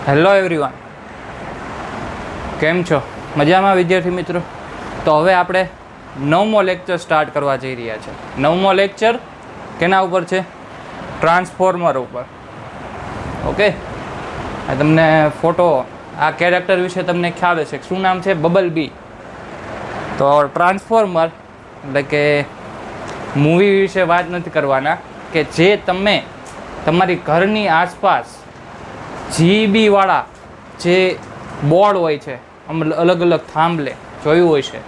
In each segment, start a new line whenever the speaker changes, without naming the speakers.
Hello everyone, કેમ છો? મજામાં વિદ્યાર્થી મિત્રો? તો હવે આપણે 9મો લેક્ચર સ્ટાર્ટ કરવા જઈ રહ્યા છે. 9મો લેક્ચર કેના ઉપર છે? ટ્રાન્સફોર્મર ઉપર. ઓકે, આ તમને ફોટો, આ કેરેક્ટર વિશે તમને ખ્યાલ હશે. શું નામ છે? બબલ બી. તો ટ્રાન્સફોર્મર એટલે કે મૂવી વિશે વાત નથી કરવાના, કે જે તમે તમારી ઘરની આસપાસ જીબી વાળા જે બોર્ડ હોય છે, અલગ અલગ થાંભલે જોયું હોય છે,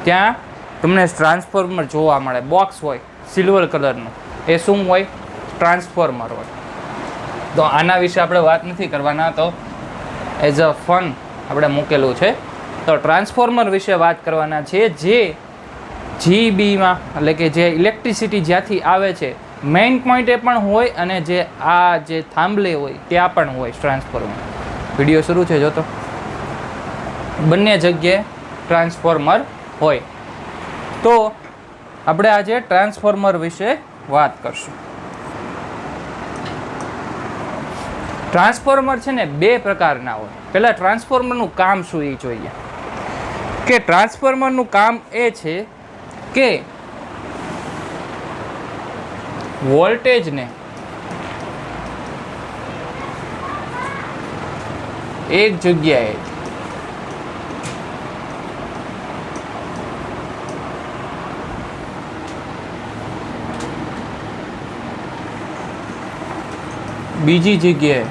ત્યાં તમને ટ્રાન્સફોર્મર જોવા મળે. બોક્સ હોય સિલ્વર કલરનું, એ શું હોય? ટ્રાન્સફોર્મર હોય. તો આના વિશે આપણે વાત નથી કરવાના, તો એઝ અ ફન આપણે મૂકેલું છે. તો ટ્રાન્સફોર્મર વિશે વાત કરવાના છે, જે જીબીમાં એટલે કે જે ઇલેક્ટ્રિસિટી જ્યાંથી આવે છે મેઇન પોઈન્ટ એ પણ હોય, અને જે આ જે થાંભલે હોય ત્યાં પણ હોય ટ્રાન્સફોર્મર. વિડીયો શરૂ છે જોતો. બંને જગ્યાએ ટ્રાન્સફોર્મર હોય. તો આપણે આજે ટ્રાન્સફોર્મર વિશે વાત કરશું. ટ્રાન્સફોર્મર છે ને બે પ્રકારના હોય. પહેલાં ટ્રાન્સફોર્મરનું કામ શું એ જોઈએ. કે ટ્રાન્સફોર્મરનું કામ એ છે કે વોલ્ટેજને એક જગ્યાએ બીજી જગ્યાએ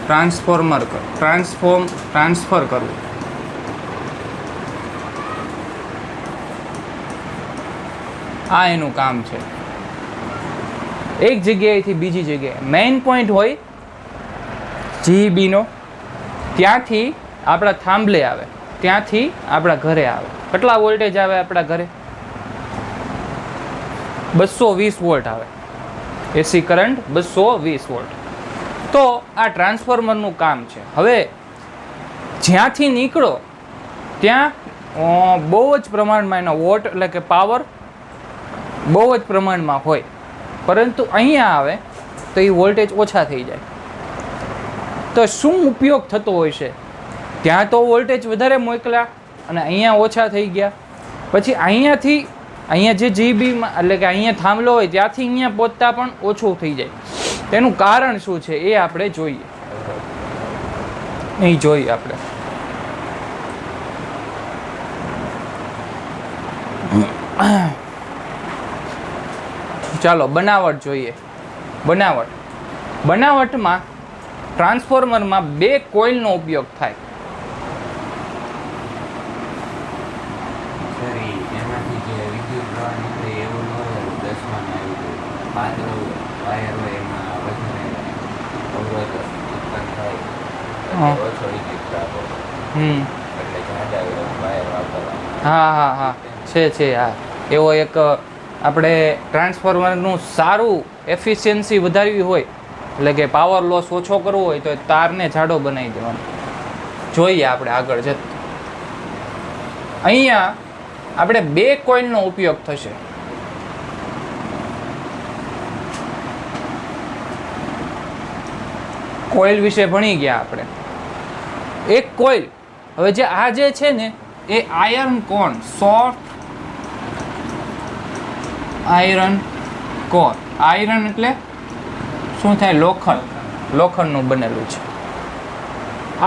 ટ્રાન્સફર કરવું. આ એનું કામ છે. એક જગ્યાએથી બીજી જગ્યાએ મેઇન પોઈન્ટ હોય જીબીનો, ત્યાંથી આપણા થાંભલે આવે, ત્યાંથી આપણા ઘરે આવે. કેટલા વોલ્ટેજ આવે આપણા ઘરે? 220 વોલ્ટ આવે. AC current 220 volt. તો આ ટ્રાન્સફોર્મરનું કામ છે. હવે જ્યાંથી નીકળો ત્યાં બહુ જ પ્રમાણમાં એનો વોટ એટલે કે પાવર બહુ જ પ્રમાણમાં હોય, પરંતુ અહીંયા આવે તો એ વોલ્ટેજ ઓછા થઈ જાય. તો શું ઉપયોગ થતો હોય છે? ત્યાં તો વોલ્ટેજ વધારે મોકલ્યા અને અહીંયા ઓછા થઈ ગયા. પછી અહીંયા જે જીબીમાં એટલે કે અહીંયા થાંભલો હોય ત્યાંથી અહીંયા પહોંચતા પણ ઓછું થઈ જાય. તેનું કારણ શું છે એ આપણે જોઈએ. અહીં જોઈએ આપણે. ચાલો બનાવટ જોઈએ. બનાવટમાં ટ્રાન્સફોર્મરમાં બે કોઇલનો ઉપયોગ થાય. હા છે હા. એવો એક આપણે ટ્રાન્સફોર્મરનું સારું એફિશિયન્સી વધારવી હોય, એટલે કે પાવર લોસ ઓછો કરવો હોય, તો તારને જાડો બનાવી દેવાનો. જોઈએ આપણે આગળ જતા. અહીંયા આપણે બે કોઇલનો ઉપયોગ થશે. કોઇલ વિશે ભણી ગયા આપણે. એક કોઇલ, હવે જે આ જે છે ને એ iron core, soft iron core. Iron એટલે શું થાય? લોખંડનું બનેલું છે.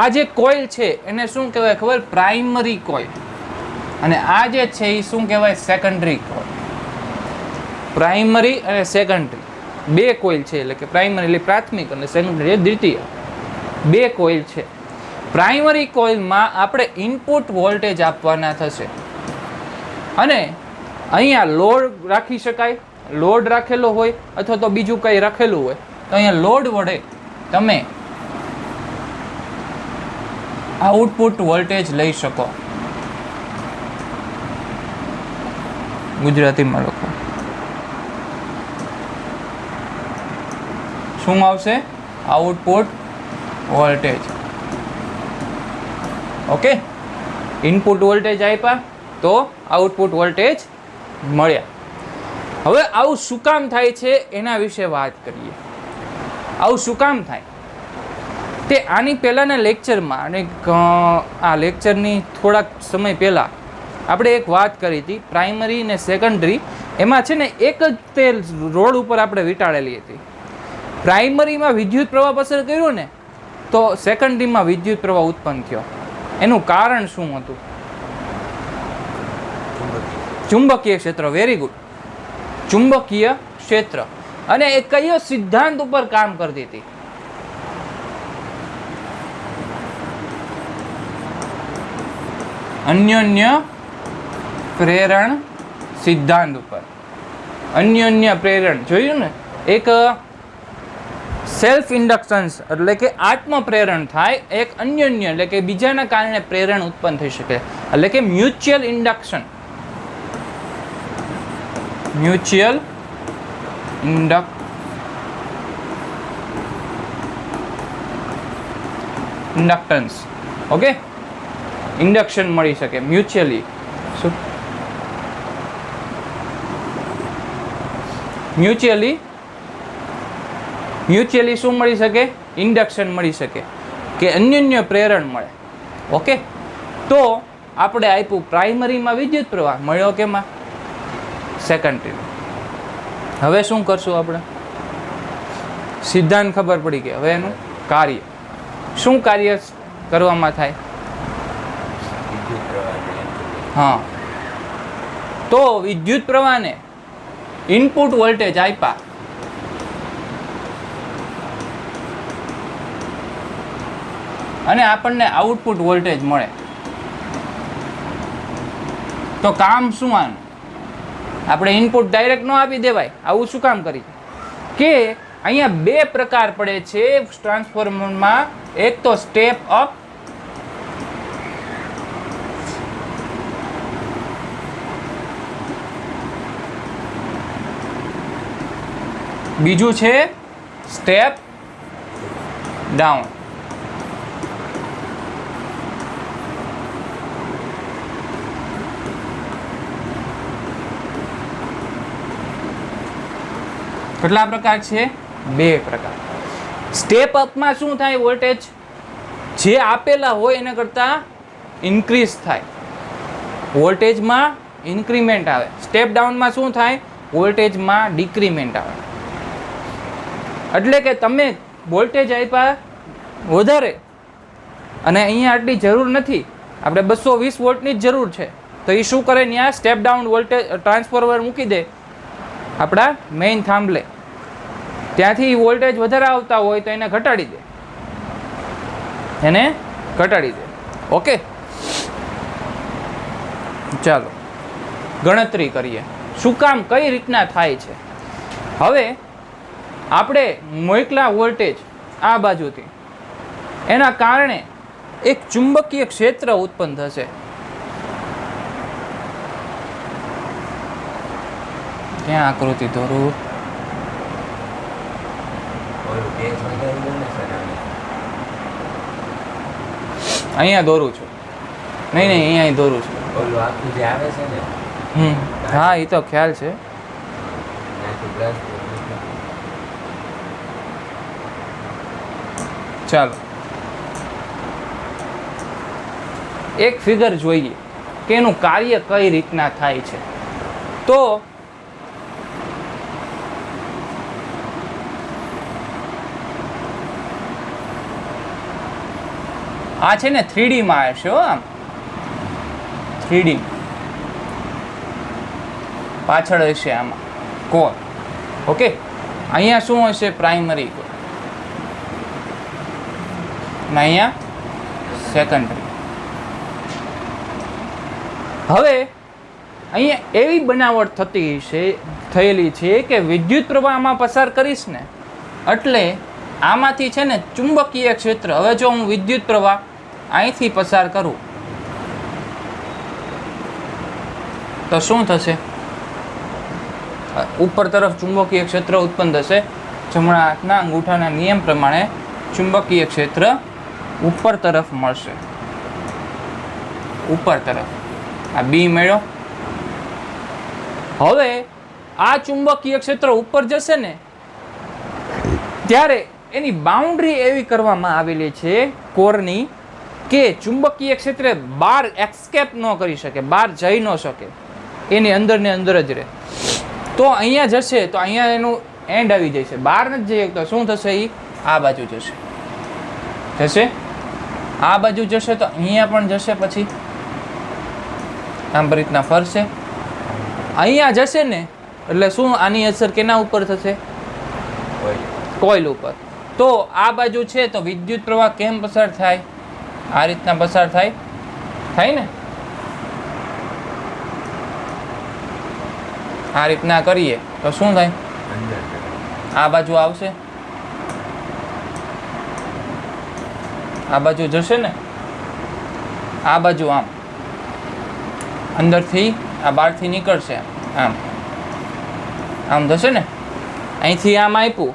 આ જે કોઇલ છે એને શું કહેવાય ખબર? Primary coil. અને આ જે છે એ શું કહેવાય? Secondary coil. પ્રાઇમરી અને સેકન્ડરી બે કોઇલ છે. એટલે કે પ્રાઇમરી એટલે પ્રાથમિક અને સેકન્ડરી દ્વિતીય. બે કોઇલ છે. પ્રાઇમરી કોઇલમાં આપણે ઇનપુટ વોલ્ટેજ આપવાના થશે, અને અહીંયા લોડ રાખી શકાય. લોડ રાખેલો હોય અથવા તો બીજું કંઈ રાખેલું હોય તો અહીંયા લોડ વડે તમે આઉટપુટ વોલ્ટેજ લઈ શકો. ગુજરાતીમાં લખો. શું આવશે? Output voltage. Okay, input voltage આપ્યા તો આઉટપુટ વોલ્ટેજ મળ્યા. હવે આવું શું કામ થાય છે એના વિશે વાત કરીએ. આવું શું કામ થાય તે આની પહેલાંના લેક્ચરમાં અને આ લેક્ચરની થોડાક સમય પહેલાં આપણે એક વાત કરી હતી પ્રાઇમરી ને સેકન્ડરી. એમાં છે ને એક જ તે રોડ ઉપર આપણે વીંટાળેલી હતી. પ્રાઇમરીમાં વિદ્યુત પ્રવાહ પસાર કર્યો ને તો સેકન્ડરીમાં વિદ્યુત પ્રવાહ ઉત્પન્ન થયો. એનું કારણ શું હતું? ચુંબકીય ક્ષેત્ર. Very good. ચુંબકીય ક્ષેત્ર. અને એ કયો સિદ્ધાંત ઉપર કામ કરતી હતી? અન્યોન્ય પ્રેરણ સિદ્ધાંત ઉપર. અન્યોન્ય પ્રેરણ જોયું ને, એક સેલ્ફ ઇન્ડક્શન્સ એટલે કે આત્મ પ્રેરણ થાય, એક અન્યોન્ય એટલે કે બીજાના કારણે પ્રેરણ ઉત્પન્ન થઈ શકે એટલે કે mutual induction. Mutual inductance. Okay, induction મળી શકે મ્યુચ્યુઅલી. શું મ્યુચ્યુઅલી શું મળી શકે? ઇન્ડક્શન મળી શકે કે અન્યોન્ય પ્રેરણ મળે. ઓકે, તો આપણે આપ્યું પ્રાઇમરીમાં વિદ્યુત પ્રવાહ મળ્યો કેમાં? સેકન્ડરી. હવે શું કરશું આપણે? સિદ્ધાંત ખબર પડી ગઈ. હવે એનું કાર્ય શું કાર્ય કરવામાં થાય? હા, તો વિદ્યુત પ્રવાહને ઇનપુટ વોલ્ટેજ આપ્યા અને આપણને આઉટપુટ વોલ્ટેજ મળે. તો કામ શું આનું? આપણે ઇનપુટ ડાયરેક્ટ ન આપી દેવાય. આવું શું કામ કરી કે અહીંયા બે પ્રકાર પડે છે ટ્રાન્સફોર્મરમાં. એક તો સ્ટેપ અપ, બીજું છે સ્ટેપ ડાઉન. કેટલા પ્રકાર છે? બે પ્રકાર. સ્ટેપ અપમાં શું થાય? વોલ્ટેજ જે આપેલા હોય એના કરતાં ઇન્ક્રીઝ થાય, વોલ્ટેજમાં ઇન્ક્રીમેન્ટ આવે. સ્ટેપ ડાઉનમાં શું થાય? વોલ્ટેજમાં ડિક્રીમેન્ટ આવે. એટલે કે તમે વોલ્ટેજ આપ્યા વધારે અને અહીંયા આટલી જરૂર નથી, આપણે 220 વોલ્ટની જ જરૂર છે, તો એ શું કરે? ત્યાં સ્ટેપ ડાઉન વોલ્ટેજ ટ્રાન્સફોર્મર મૂકી દે આપણા મેઇન થાંભલે. ત્યાંથી વોલ્ટેજ વધારે આવતા હોય તો એને ઘટાડી દે. ઓકે, ચાલો ગણતરી કરીએ શું કામ કઈ રીતના થાય છે. હવે આપણે મોકલા વોલ્ટેજ આ બાજુથી, એના કારણે એક ચુંબકીય ક્ષેત્ર ઉત્પન્ન થશે. ક્યાં આકૃતિ દોરું? અહીંયા દોરું છું. નહીં અહીંયા દોરું છું. હા, એ તો ખ્યાલ છે. ચાલો એક ફિગર જોઈએ કે એનું કાર્ય કઈ રીતના થાય છે. તો આ છે ને 3D માં હશે. આમ 3D પાછળ હશે આમાં કોર. ઓકે, અહીંયા શું હશે? Primary core. અહીંયા સેકન્ડરી. હવે અહીંયા એવી બનાવટ થયેલી છે કે વિદ્યુત પ્રવાહમાં પસાર કરીશ ને એટલે આમાંથી છે ને ચુંબકીય ક્ષેત્ર. હવે જો હું વિદ્યુત પ્રવાહ અહીંથી પસાર કરું તો શું થશે? ઉપર તરફ ચુંબકીય ક્ષેત્ર ઉત્પન્ન થશે. જમણા હાથના અંગૂઠાના નિયમ પ્રમાણે ચુંબકીય ક્ષેત્ર ઉપર તરફ મળશે. ઉપર તરફ આ બી મળ્યો. હવે આ ચુંબકીય ક્ષેત્ર ઉપર જશે ને ત્યારે એની બાઉન્ડ્રી એવી કરવામાં આવેલી છે કોરની કે ચુંબકીય ક્ષેત્રે બહાર એસ્કેપ ન કરી શકે, બહાર જઈ ન શકે, એની અંદર ને અંદર જ રહે. તો અહીંયા જશે તો અહીંયા એનું એન્ડ આવી જાય છે. બહાર નથી જઈ શકતો, શું થશે? એ આ બાજુ જશે, આ બાજુ જશે તો અહીંયા પણ જશે, પછી આમ રીતના ફરશે. અહીંયા જશે ને એટલે શું આની અસર કેના ઉપર થશે? કોઇલ ઉપર. તો આ બાજુ છે તો વિદ્યુત પ્રવાહ કેમ પસાર થાય? આ રીતના પસાર થાય ને. આ રીતના કરીએ તો શું થાય? આ બાજુ આવશે, આ બાજુ જશે ને, આ બાજુ આમ અંદરથી આ બહારથી નીકળશે, આમ થશે ને. અહીંથી આમ આપ્યું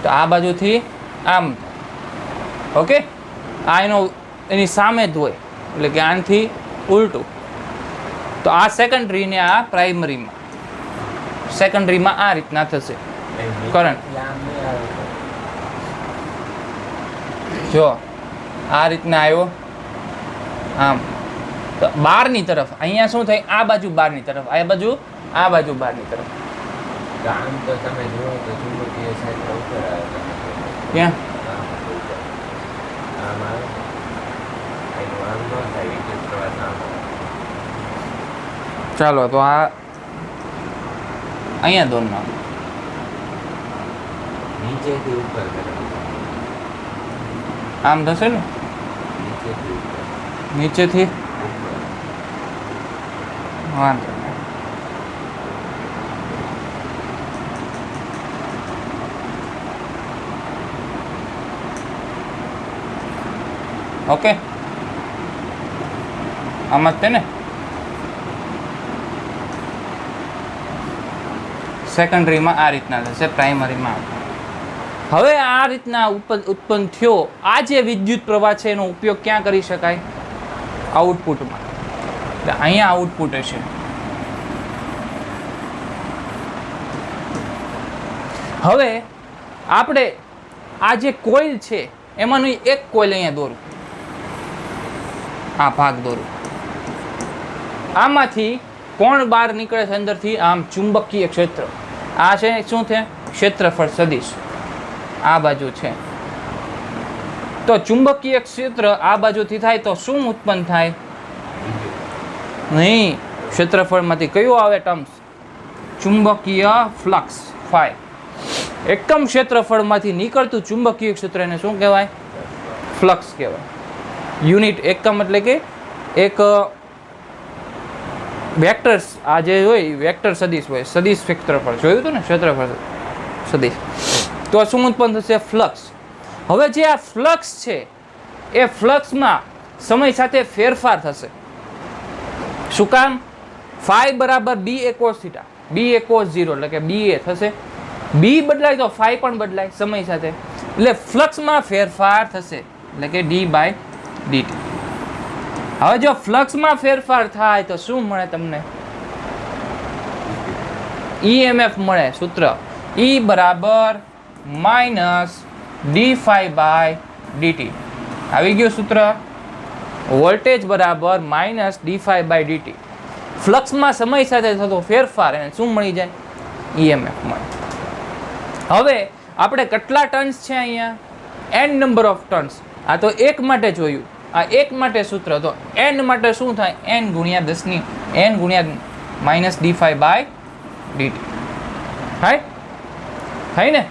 તો આ બાજુથી આમ. ઓકે, આ એની સામે જ હોય એટલે કે આનાથી ઉલટું. તો આ સેકન્ડરી ને આ પ્રાઇમરીમાં, સેકન્ડરીમાં આ રીતના થશે કરંટ. જો આ રીતના આવ્યો આમ, તો બહારની તરફ અહીંયા શું થાય? આ બાજુ બહારની તરફ, આ બાજુ બહારની તરફ.
આમ તો તમે જુઓ તો ચુંબકીય ક્ષેત્ર ઉપર આવે.
ક્યાં?
આમ આવે, એનું આમ ન થાય, વિદ્યુત પ્રવાહ આમ.
ચાલો તો આ અહીંયા દોનમાં
નીચેથી ઉપર કરે,
આમ થશે ને,
નીચેથી ઉપર,
નીચેથી વાંધો નહીં. ઓકે, આમ જ તે ને. સેકન્ડરીમાં આ રીતના થશે, પ્રાઇમરીમાં. હવે આ રીતના ઉત્પન્ન થયો આ જે વિદ્યુત પ્રવાહ છે એનો ઉપયોગ ક્યાં કરી શકાય? આઉટપુટમાં. એટલે અહીંયા આઉટપુટ હશે. હવે આપણે આ જે કોઇલ છે એમાંનું એક કોઇલ અહીંયા દોરું, આ ભાગ દોરું. આમાંથી કોણ બહાર નીકળે છે અંદરથી? આમ ચુંબકીય ક્ષેત્ર. આ છે શું છે? ક્ષેત્રફળ સદિશ. આ બાજુ છે તો ચુંબકીય ક્ષેત્ર આ બાજુથી થાય તો શું ઉત્પન્ન થાય? નહીં, ક્ષેત્રફળમાંથી કયું આવે ટર્મ્સ? ચુંબકીય ફ્લક્સ ફાઈ. એકમ ક્ષેત્રફળમાંથી નીકળતું ચુંબકીય ક્ષેત્ર એને શું કહેવાય? ફ્લક્સ કહેવાય. યુનિટ એકમ એટલે કે એક વેક્ટર્સ, આ જે હોય વેક્ટર સદિશ હોય, સદિશ ક્ષેત્રફળ જોયું હતું ને, ક્ષેત્રફળ સદિશ. તો શું ઉત્પન્ન થશે? ફ્લક્સ. હવે જે આ ફ્લક્સ છે એ ફ્લક્સમાં સમય સાથે ફેરફાર થશે. શું કામ? ફાઈ બરાબર બી એ કોસ થીટા, બી એ કોસ 0 એટલે કે બી એ થશે. બી બદલાય તો ફાઈ પણ બદલાય સમય સાથે, એટલે ફ્લક્સમાં ફેરફાર થશે એટલે કે d/dt. હવે જો ફ્લક્સમાં ફેરફાર થાય તો શું મળે તમને? EMF મળે. સૂત્ર E બરાબર -d∅/dt. આવી ગયું સૂત્ર. વોલ્ટેજ બરાબર -d∅/dt. ફ્લક્સમાં સમય સાથે થતો ફેરફાર એને શું મળી જાય? EMF મળે. હવે આપણે કેટલા ટર્ન્સ છે અહીંયા? n number of turns. આ તો એક માટે જોયું, આ એક માટે સૂત્ર. તો n માટે શું થાય? n ગુણ્યા 10 ની n ગુણ્યા -d∅/dt થાય ને.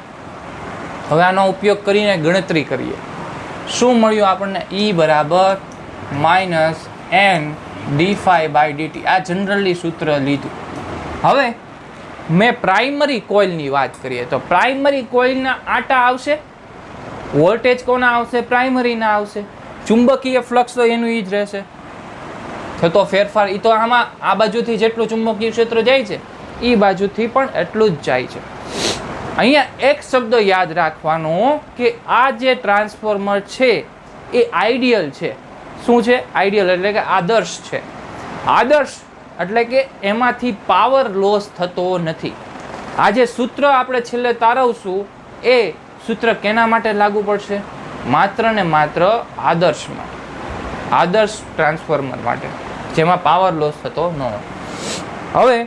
હવે આનો ઉપયોગ કરીને ગણતરી કરીએ. શું મળ્યું આપણને? E બરાબર -n/d∅/dt. આ જનરલી સૂત્ર લીધું. હવે મેં પ્રાઇમરી કોઇલની વાત કરીએ તો પ્રાઇમરી કોઇલના આટા આવશે. વોલ્ટેજ કોના આવશે? પ્રાઇમરીના આવશે. ચુંબકીય ફ્લક્સ તો એનું ઈ જ રહેશે. થતો ફેરફાર એ તો આમાં આ બાજુથી જેટલું ચુંબકીય ક્ષેત્ર જાય છે એ બાજુથી પણ એટલું જ જાય છે. અહીંયા એક શબ્દ યાદ રાખવાનો કે આ જે ટ્રાન્સફોર્મર છે એ આઈડિયલ છે. શું છે? આઈડિયલ એટલે કે આદર્શ છે. આદર્શ એટલે કે એમાંથી પાવર લોસ થતો નથી. આ જે સૂત્ર આપણે છેલ્લે તારવશું એ સૂત્ર કેના માટે લાગુ પડશે? માત્ર ને માત્ર આદર્શમાં, આદર્શ ટ્રાન્સફોર્મર માટે, જેમાં પાવર લોસ થતો ન હોય. હવે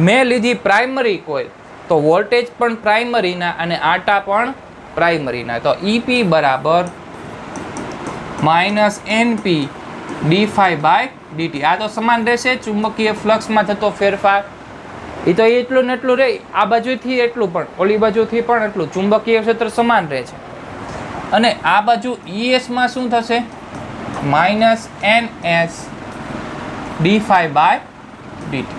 મેં લીધી પ્રાઇમરી કોઇલ, તો વોલ્ટેજ પણ પ્રાઇમરીના અને આટા પણ પ્રાઇમરીના. તો EP બરાબર -NP dϕ/dt. આ તો સમાન રહેશે. ચુંબકીય ફ્લક્સમાં થતો ફેરફાર એ તો એટલું ને એટલું રહે. આ બાજુથી એટલું પણ, ઓલી બાજુથી પણ એટલું. ચુંબકીય ક્ષેત્ર સમાન રહે છે. અને આ બાજુ ES માં શું થશે? -NS dϕ/dt.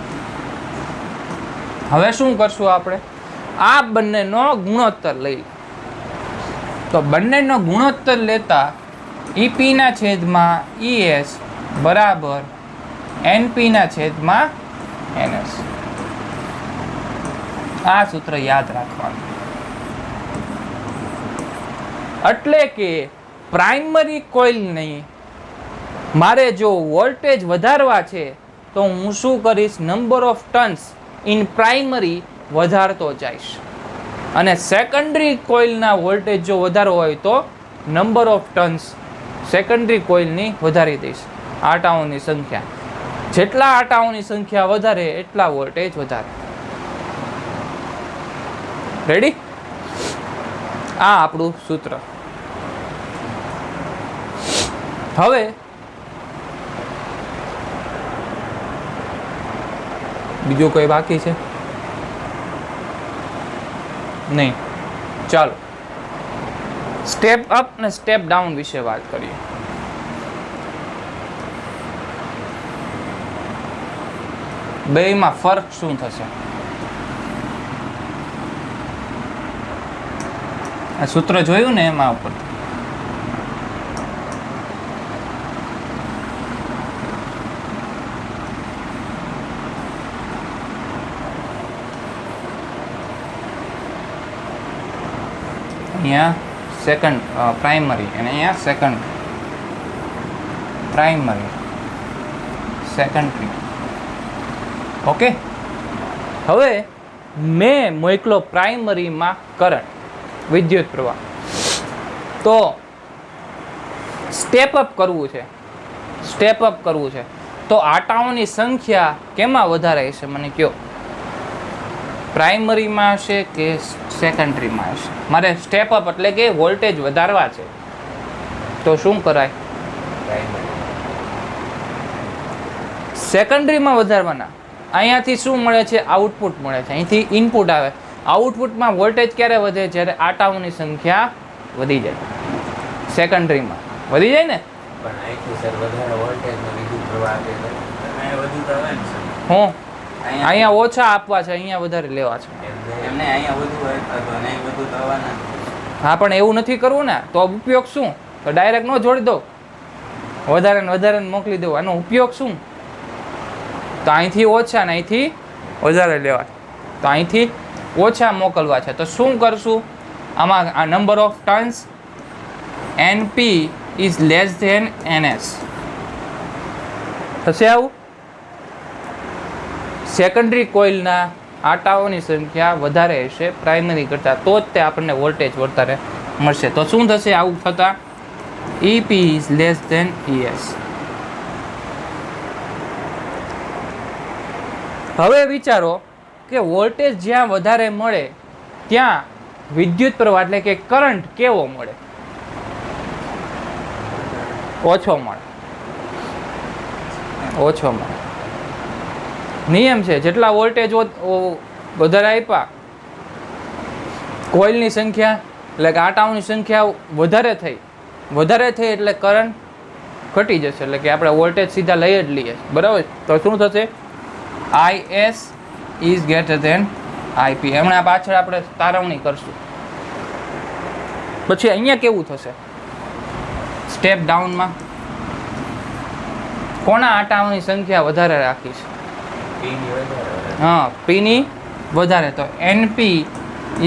હવે શું કરશું આપણે? આ બંનેનો ગુણોત્તર લઈ. તો બંનેનો ગુણોત્તર લેતા EP ના છેદમાં ES બરાબર NP ના છેદમાં NS. આ સૂત્ર યાદ રાખવાનું. એટલે કે પ્રાઇમરી કોઇલની મારે જો વોલ્ટેજ વધારવા છે તો હું શું કરીશ? Number of turns in primary વધારતો જઈશ. અને સેકન્ડરી કોઇલના વોલ્ટેજ જો વધારવો હોય તો નંબર ઓફ ટર્ન્સ સેકન્ડરી કોઇલની વધારી દઈશ. આટાઓની સંખ્યા, જેટલા આટાઓની સંખ્યા વધારે એટલા વોલ્ટેજ વધારે. રેડી? આ આપણું સૂત્ર. હવે બીજું કોઈ બાકી છે? નહીં. ચાલો સ્ટેપ અપ અને સ્ટેપ ડાઉન વિશે વાત કરીએ. બેયમાં ફરક શું થશે? આ સૂત્ર જોયું ને એમાં ઉપર અહીંયા સેકન્ડ પ્રાઇમરી અને અહીંયા સેકન્ડ પ્રાઇમરી સેકન્ડરી. ઓકે. હવે મેં મોકલો પ્રાઇમરીમાં કરંટ, વિદ્યુત પ્રવાહ. તો સ્ટેપ અપ કરવું છે, સ્ટેપ અપ કરવું છે તો આટાઓની સંખ્યા કેમાં વધારે હશે? મને કહો. પ્રાઇમરીમાં હશે કે સેકન્ડરીમાં હશે? મારે સ્ટેપ અપ એટલે કે વોલ્ટેજ વધારવા છે તો શું કરાય? સેકન્ડરીમાં વધારવાના. અહીંયાથી શું મળે છે? આઉટપુટ મળે છે. અહીંથી ઇનપુટ આવે. આઉટપુટમાં વોલ્ટેજ ક્યારે વધે? જ્યારે આટાઓની સંખ્યા વધી જાય. સેકન્ડરીમાં વધી જાય ને?
પણ અહીંથી સર વધારે વોલ્ટેજનો વિદ્યુત પ્રવાહ આપે તો અહીંયા વધુ તો આવે ને સર.
હું અહીંયા ઓછા આપવા છે, અહીંયા વધારે લેવા છે.
એમને અહીંયા વધુ હોય તો અહીં વધુ તો આવવાના.
હા, પણ એવું નથી કરવું ને. તો ઉપયોગ શું? તો ડાયરેક્ટ ન જોડી દો, વધારે ને વધારે મોકલી દો. આનો ઉપયોગ શું? તો અહીંથી ઓછા ને અહીંથી વધારે લેવા. તો અહીંથી ઓછા મોકલવા છે તો શું કરશું? આમાં આ number of turns NP is less than NS થશે. આવું સેકન્ડરી કોઇલના આટાઓની સંખ્યા વધારે હશે પ્રાઇમરી કરતાં, તો જ તે આપણને વોલ્ટેજ વધારે મળશે. તો શું થશે આવું થતાં? EP is less than ES. હવે વિચારો કે વોલ્ટેજ જ્યાં વધારે મળે ત્યાં વિદ્યુત પ્રવાહ એટલે કે કરંટ કેવો મળે? ઓછો મળે. ઓછો મળે. નિયમ છે, જેટલા વોલ્ટેજ વધારે આપ્યા, કોઇલની સંખ્યા એટલે કે આટાઓની સંખ્યા વધારે થઈ એટલે કરંટ ઘટી જશે. એટલે કે આપણે વોલ્ટેજ સીધા લઈ જ લઈએ, બરાબર? તો શું થશે? IS is greater than IP. હમણાં પાછળ આપણે તારવણી કરશું. પછી અહીંયા કેવું થશે? સ્ટેપ ડાઉનમાં કોના આટાઓની સંખ્યા વધારે રાખી છે? હા, P ની વધારે. તો NP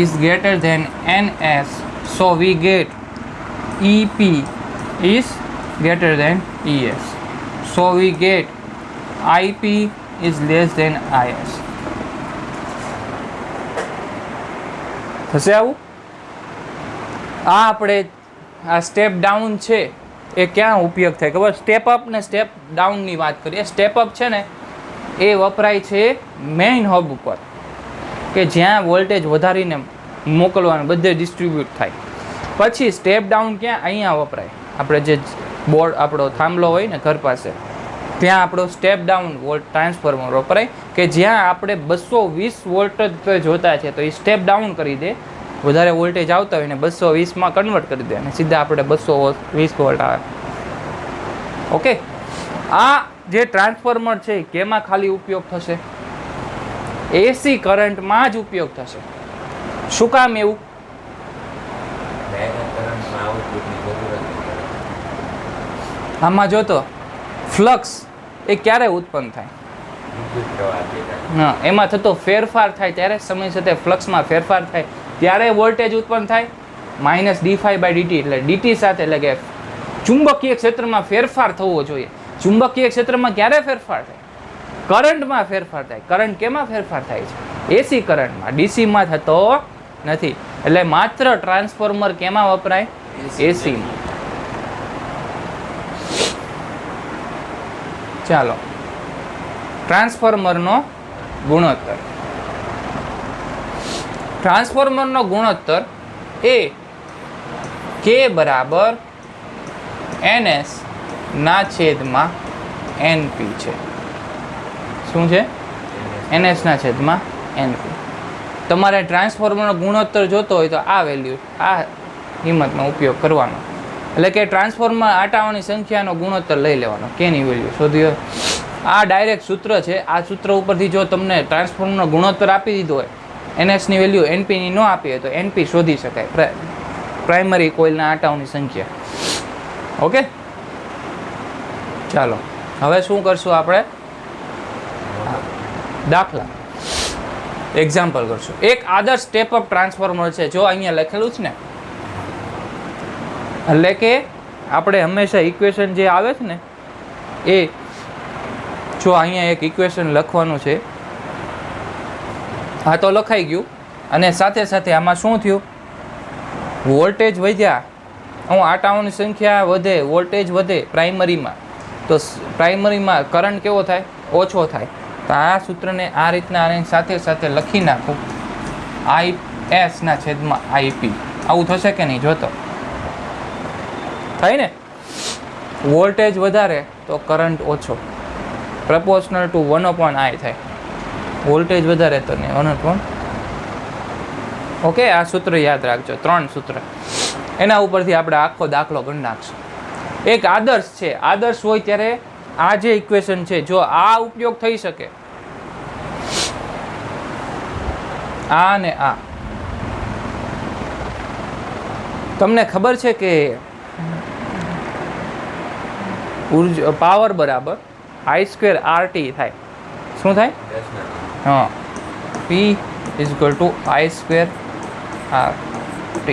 is greater than NS, so we get EP is greater than ES, so we get IP is less than IS. થશે આવું? આ આપણે આ સ્ટેપ ડાઉન છે એ ક્યાં ઉપયોગ થાય ખબર? સ્ટેપ અપ ને સ્ટેપ ડાઉનની વાત કરીએ. સ્ટેપ અપ છે ને એ વપરાય છે મેઇન હબ ઉપર, કે જ્યાં વોલ્ટેજ વધારીને મોકલવાનું બધે ડિસ્ટ્રીબ્યુટ થાય. પછી સ્ટેપ ડાઉન ક્યાં? અહીંયા વપરાય. આપણે જે બોર્ડ આપણો થાંભલો હોય ને ઘર પાસે, ત્યાં આપણો સ્ટેપ ડાઉન વોલ્ટ ટ્રાન્સફોર્મર વપરાય, કે જ્યાં આપણે 220 વોલ્ટ જ જોતા છે તો એ સ્ટેપ ડાઉન કરી દે. વધારે વોલ્ટેજ આવતા હોય ને 220માં કન્વર્ટ કરી દે અને સીધા આપણે 220 વોલ્ટ આવે. ઓકે, આ જે ટ્રાન્સફોર્મર છે કેમાં ખાલી ઉપયોગ થશે? AC કરંટમાં જ ઉપયોગ થશે. શું કામ એવું?
ડાયરેક્ટ કરંટમાં આઉટપુટની જરૂરત નથી.
આમાં જો તો ફ્લક્સ એ ક્યારે ઉત્પન્ન થાય?
વિદ્યુત પ્રવાહ છે.
હા, એમાં થતો ફેરફાર થાય ત્યારે, સમય સાથે ફ્લક્સમાં ફેરફાર થાય ત્યારે વોલ્ટેજ ઉત્પન્ન થાય. -dϕ/dt એટલે dt સાથે, એટલે કે ચુંબકીય ક્ષેત્રમાં ફેરફાર થવો જોઈએ. ચુંબકીય ક્ષેત્રમાં ક્યારે ફેરફાર થાય? કરંટમાં ફેરફાર થાય. કરંટ કેમાં ફેરફાર થાય છે? AC કરંટમાં. DC માં થતો નથી. એટલે માત્ર ટ્રાન્સફોર્મર કેમાં વપરાય? AC માં. ચાલો, ટ્રાન્સફોર્મરનો ગુણોત્તર. ટ્રાન્સફોર્મરનો ગુણોત્તર એ K બરાબર NS ના છેદમાં NP છે. શું છે? NS ના છેદમાં NP. તમારે ટ્રાન્સફોર્મરનો ગુણોત્તર જોતો હોય તો આ વેલ્યુ, આ કિંમતનો ઉપયોગ કરવાનો. એટલે કે ટ્રાન્સફોર્મર આટાઓની સંખ્યાનો ગુણોત્તર લઈ લેવાનો, કેની વેલ્યુ શોધી. આ ડાયરેક્ટ સૂત્ર છે. આ સૂત્ર ઉપરથી જો તમને ટ્રાન્સફોર્મરનો ગુણોત્તર આપી દીધો હોય, NSની વેલ્યુ NPની ન આપી હોય તો NP શોધી શકાય, પ્રાઇમરી કોઇલના આટાઓની સંખ્યા. ઓકે, ચાલો હવે શું કરશું આપણે? દાખલા, એક્ઝામ્પલ કરશું. એક આદર્શ સ્ટેપ અપ ટ્રાન્સફોર્મર છે. જો અહીંયા લખેલું છે ને, એટલે કે આપણે હંમેશા ઇક્વેશન જે આવે છે ને એ, જો અહીંયા એક ઇક્વેશન લખવાનું છે. હા, તો લખાઈ ગયું. અને સાથે સાથે આમાં શું થયું? વોલ્ટેજ વધ્યા, આટાઓની સંખ્યા વધે, વોલ્ટેજ વધે પ્રાઇમરીમાં, તો પ્રાઇમરીમાં કરંટ કેવો થાય? ઓછો થાય. તો આ સૂત્રને આ રીતના આની સાથે સાથે લખી નાખું, IS ના છેદમાં IP. આવું થશે કે નહીં? જોતો થાય ને. વોલ્ટેજ વધારે તો કરંટ ઓછો, પ્રપોર્શનલ ટુ 1/I થાય. વોલ્ટેજ વધારે તો ને 1/. ઓકે, આ સૂત્ર યાદ રાખજો. 3 સૂત્ર, એના ઉપરથી આપણે આખો દાખલો ગણી નાખશું. એક આદર્શ છે. આદર્શ હોય ત્યારે આ જે ઇક્વેશન છે, જો આ ઉપયોગ થઈ શકે, આ ને આ. તમને ખબર છે કે ઉર્જા પાવર બરાબર I² RT થાય. શું થાય? હા, P = I² RT.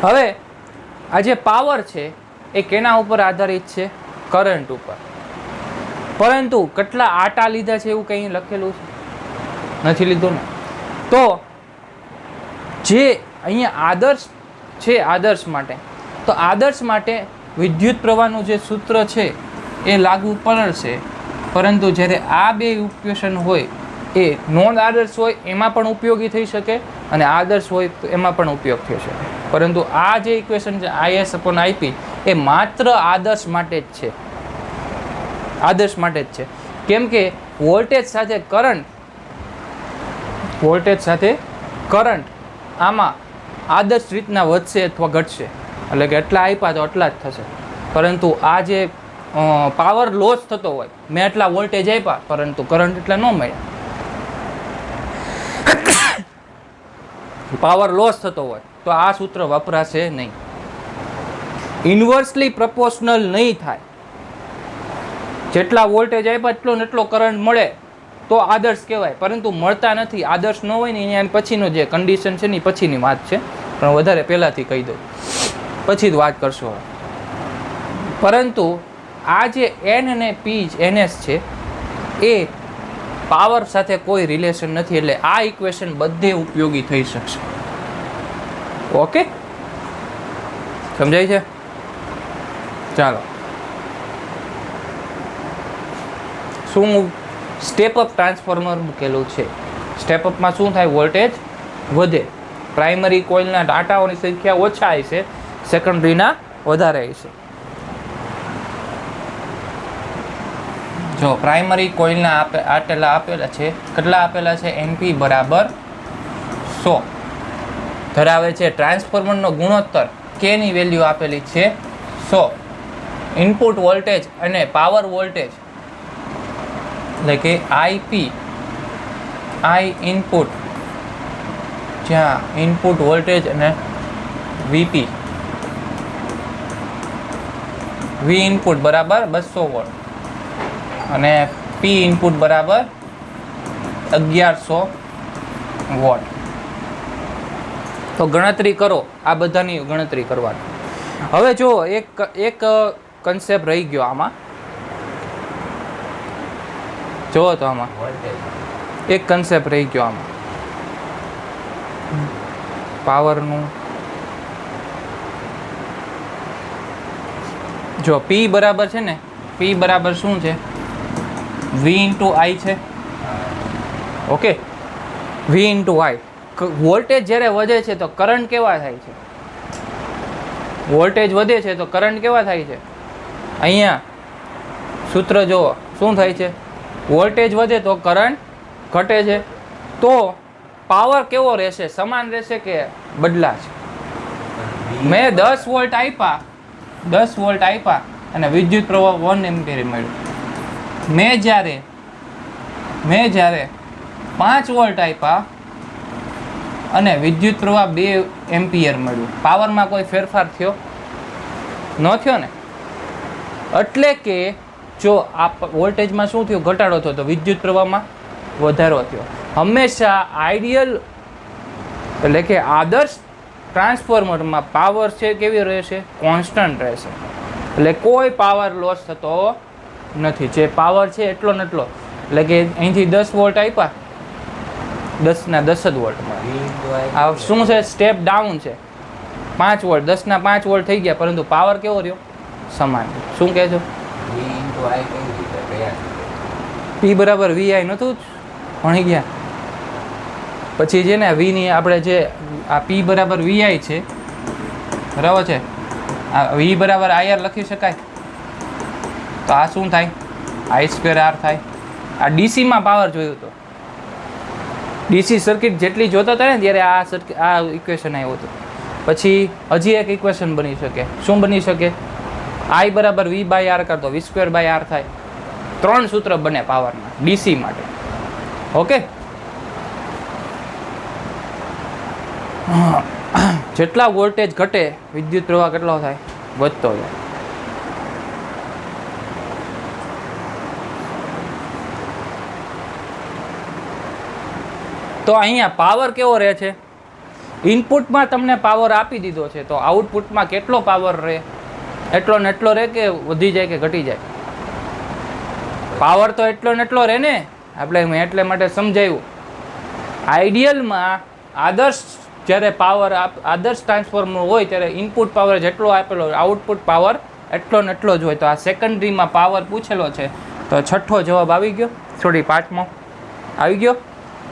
હવે આ જે પાવર છે એ કેના ઉપર આધારિત છે? કરંટ ઉપર. પરંતુ કેટલા આટા લીધા છે એવું કંઈ લખેલું છે? નથી લીધું ને. તો જે અહીંયા આદર્શ છે, આદર્શ માટે, તો આદર્શ માટે વિદ્યુત પ્રવાહનું જે સૂત્ર છે એ લાગુ પડશે. પરંતુ જ્યારે આ બે ઇક્વેશન હોય, એ નોન આદર્શ હોય એમાં પણ ઉપયોગી થઈ શકે, અને આદર્શ હોય તો એમાં પણ ઉપયોગ થઈ શકે. પરંતુ આ જે ઇક્વેશન છે IS/IP એ માત્ર આદર્શ માટે જ છે. આદર્શ માટે જ છે. કેમ કે વોલ્ટેજ સાથે કરંટ, વોલ્ટેજ સાથે કરંટ આમાં આદર્શ રીતના વધશે અથવા ઘટશે. એટલે કે એટલા આપ્યા તો એટલા જ થશે. પરંતુ આ જે પાવર લોસ થતો હોય, મેં એટલા વોલ્ટેજ આપ્યા પરંતુ કરંટ એટલા ન મળ્યા, પાવર લોસ થતો હોય, તો આ સૂત્ર વપરાશે નહીં. ઇન્વર્સલી પ્રપોર્શનલ નહીં થાય. જેટલા વોલ્ટેજ આપ્યા એટલો ને એટલો કરંટ મળે તો આદર્શ કહેવાય, પરંતુ મળતા નથી. આદર્શ ન હોય ને એની પછીનો જે કન્ડિશન છે ને પછીની વાત છે, પણ વધારે પહેલાંથી કહી દઉં, પછી જ વાત કરશો. પરંતુ આ જે એન અને પી એનએસ છે એ પાવર સાથે કોઈ રિલેશન નથી, એટલે આ ઇક્વેશન બધે ઉપયોગી થઈ શકશે. ઓકે, સમજાય છે? ચાલો, શું સ્ટેપ અપ ટ્રાન્સફોર્મર મૂકેલું છે. સ્ટેપ અપમાં શું થાય? વોલ્ટેજ વધે. પ્રાઇમરી કોઇલના ડાટાઓની સંખ્યા ઓછા હશે, સેકન્ડરીના વધારે હશે. જો પ્રાઇમરી કોઇલના આપેલા છે, કેટલા આપેલા છે? એનપી બરાબર 100 ધરાવે છે. ટ્રાન્સફોર્મરનો ગુણોત્તર કે ની વેલ્યુ આપેલી છે 100. ઇનપુટ વોલ્ટેજ અને પાવર વોલ્ટેજ એટલે કે આઈપી, આઈ ઇનપુટ, જ્યાં ઇનપુટ વોલ્ટેજ અને વીપી, વી ઇનપુટ બરાબર 200 વોલ્ટ અને પી ઇનપુટ બરાબર 1100 વોટ. તો ગણતરી કરો, આ બધાની ગણતરી કરવાની. હવે જો એક કન્સેપ્ટ રહી ગયો આમાં, જુઓ તો આમાં એક કન્સેપ્ટ રહી ગયો આમાં પાવરનું. જો પી બરાબર છે ને, પી બરાબર શું છે? વી ઇન્ટુ આઈ છે. Okay, V into I. Voltage જ્યારે વધે છે તો કરંટ કેવા થાય છે? વોલ્ટેજ વધે છે તો કરંટ કેવા થાય છે? અહીંયા સૂત્ર જુઓ, શું થાય છે? વોલ્ટેજ વધે તો કરંટ ઘટે છે. તો પાવર કેવો રહેશે? સમાન રહેશે કે બદલાશે? મેં 10 વોલ્ટ આપ્યા, 10 વોલ્ટ આપ્યા અને વિદ્યુત પ્રવાહ 1 એમ્પિયર મળ્યું. મેં જ્યારે 5 વોલ્ટ આપ્યા અને વિદ્યુત પ્રવાહ 2 એમ્પિયર મળ્યું. પાવરમાં કોઈ ફેરફાર થયો? ન થયો ને. એટલે કે જો આ વોલ્ટેજમાં શું થયું? ઘટાડો થયો, તો વિદ્યુત પ્રવાહમાં વધારો થયો. હંમેશા આઈડિયલ એટલે કે આદર્શ ટ્રાન્સફોર્મરમાં પાવર છે કેવી રહેશે? કોન્સ્ટન્ટ રહેશે. એટલે કોઈ પાવર લોસ થતો નથી. જે પાવર છે એટલો ને એટલો. એટલે કે અહીંથી 10 વોલ્ટ આપ્યા, 10 ના 10 જ વોલ્ટ મળે. આ શું છે? સ્ટેપ ડાઉન છે. 5 વોલ્ટ, 10 ના 5 વોલ્ટ થઈ ગયા, પરંતુ પાવર કેવો રહ્યો? સમાન. શું કહે છો? પી બરાબર વી આઈ નહોતું ભણી ગયા? પછી છે ને વીની આપણે જે આ પી બરાબર વી આઈ છે, બરાબર છે, આ વી બરાબર આઈ આર લખી શકાય. તો આ શું થાય? આઈ સ્ક્વેર આર થાય. આ ડીસીમાં પાવર જોયું તો, ડીસી સર્કિટ જેટલી જોતા હતા ને ત્યારે આ ઇક્વેશન આવ્યું હતું. પછી હજી એક ઇક્વેશન બની શકે. શું બની શકે? આઈ બરાબર વી બાય આર કરતો વી સ્ક્વેર બાય આર થાય. 3 સૂત્ર બને પાવરના ડીસી માટે. ઓકે, જેટલા વોલ્ટેજ ઘટે વિદ્યુત પ્રવાહ કેટલો થાય? વધતો જાય. તો અહીંયા પાવર કેવો રહે છે? ઇનપુટમાં તમને પાવર આપી દીધો છે, તો આઉટપુટમાં કેટલો પાવર રહે? એટલો ને એટલો રહે કે વધી જાય કે ઘટી જાય? પાવર તો એટલો ને એટલો રહે ને. આપણે એટલે માટે સમજાવ્યું. આઈડિયલમાં આદર્શ જ્યારે પાવર આદર્શ ટ્રાન્સફોર્મર હોય ત્યારે ઇનપુટ પાવર જેટલો આપેલો હોય, આઉટપુટ પાવર એટલો ને એટલો જ હોય. તો આ સેકન્ડરીમાં પાવર પૂછેલો છે, તો 6થો જવાબ આવી ગયો. સોરી, 5મો આવી ગયો.